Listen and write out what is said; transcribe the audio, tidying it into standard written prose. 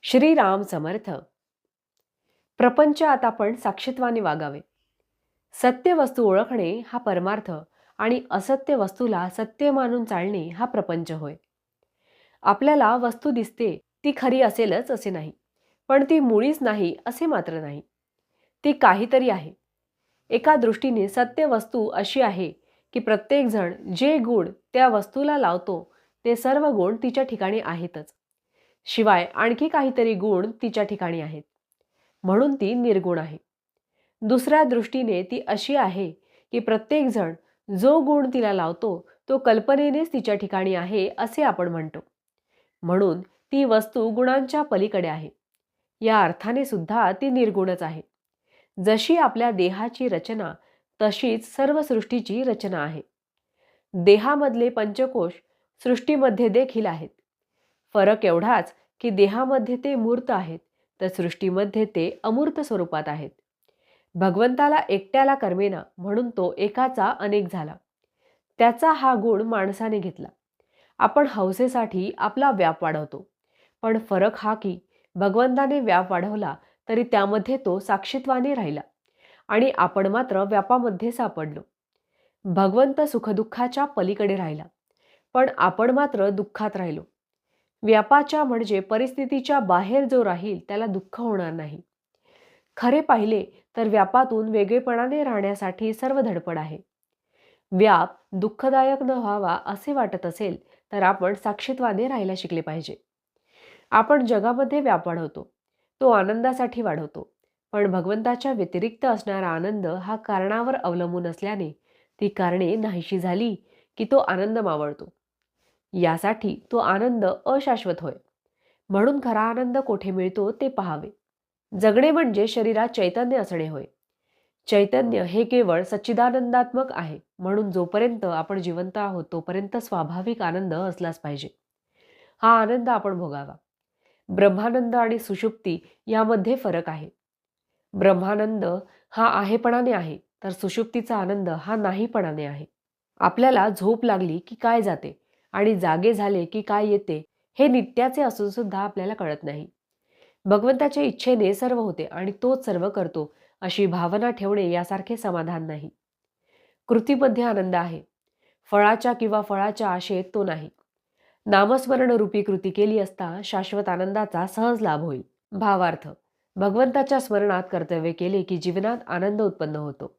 श्रीराम समर्थ. प्रपंचात आपण साक्षीत्वाने वागावे. सत्य वस्तू ओळखणे हा परमार्थ आणि असत्य वस्तूला सत्य मानून चालणे हा प्रपंच होय. आपल्याला वस्तू दिसते ती खरी असेलच असे नाही, पण ती मुळीच नाही असे मात्र नाही. ती काहीतरी आहे. एका दृष्टीने सत्य वस्तू अशी आहे की प्रत्येकजण जे गुण त्या वस्तूला लावतो ते सर्व गुण तिच्या ठिकाणी आहेतच. शिवाय आणखी काहीतरी गुण तिच्या ठिकाणी आहेत, म्हणून ती निर्गुण आहे. दुसऱ्या दृष्टीने ती अशी आहे की प्रत्येकजण जो गुण तिला लावतो तो कल्पनेनेच तिच्या ठिकाणी आहे असे आपण म्हणतो, म्हणून ती वस्तू गुणांच्या पलीकडे आहे. या अर्थाने सुद्धा ती निर्गुणच आहे. जशी आपल्या देहाची रचना तशीच सर्व सृष्टीची रचना आहे. देहामधले पंचकोश सृष्टीमध्ये देखील आहेत. फरक एवढाच की देहामध्ये ते मूर्त आहेत तर सृष्टीमध्ये ते अमूर्त स्वरूपात आहेत. भगवंताला एकट्याला कर्मेना म्हणून तो एकाचा अनेक झाला. त्याचा हा गुण माणसाने घेतला. आपण हौसेसाठी आपला व्याप वाढवतो, पण फरक हा की भगवंताने व्याप वाढवला तरी त्यामध्ये तो साक्षीत्वाने राहिला आणि आपण मात्र व्यापामध्ये सापडलो. भगवंत सुखदुःखाच्या पलीकडे राहिला, पण आपण मात्र दुःखात राहिलो. व्यापाच्या म्हणजे परिस्थितीच्या बाहेर जो राहील त्याला दुःख होणार नाही. खरे पाहिले तर व्यापातून वेगळेपणाने राहण्यासाठी सर्व धडपड आहे. व्याप दुःखदायक न व्हावा असे वाटत असेल तर आपण साक्षीत्वाने राहायला शिकले पाहिजे. आपण जगामध्ये व्याप वाढवतो, तो आनंदासाठी वाढवतो, पण भगवंताच्या व्यतिरिक्त असणारा आनंद हा कारणावर अवलंबून असल्याने ती कारणे नाहीशी झाली की तो आनंद मावळतो. यासाठी तो आनंद अशाश्वत होय, म्हणून खरा आनंद कोठे मिळतो ते पाहावे. जगणे म्हणजे शरीरात चैतन्य असणे होय. चैतन्य हे केवळ सच्चिदानंदात्मक आहे, म्हणून जोपर्यंत आपण जिवंत आहोत तोपर्यंत स्वाभाविक आनंद असलाच पाहिजे. हा आनंद आपण भोगावा. ब्रह्मानंद आणि सुषुप्ती यामध्ये फरक आहे. ब्रह्मानंद हा आहेपणाने आहे तर सुषुप्तीचा आनंद हा नाहीपणाने आहे. आपल्याला झोप लागली की काय जाते आणि जागे झाले की काय येते हे नित्याचे असून सुद्धा आपल्याला कळत नाही. भगवंताच्या इच्छेने सर्व होते आणि तोच सर्व करतो अशी भावना ठेवणे यासारखे समाधान नाही. कृतीमध्ये आनंद आहे, फळाच्या किंवा फळाच्या आशेत तो नाही. नामस्मरण रूपी कृती केली असता शाश्वत आनंदाचा सहज लाभ होईल. भावार्थ: भगवंताच्या स्मरणात कर्तव्य केले की जीवनात आनंद उत्पन्न होतो.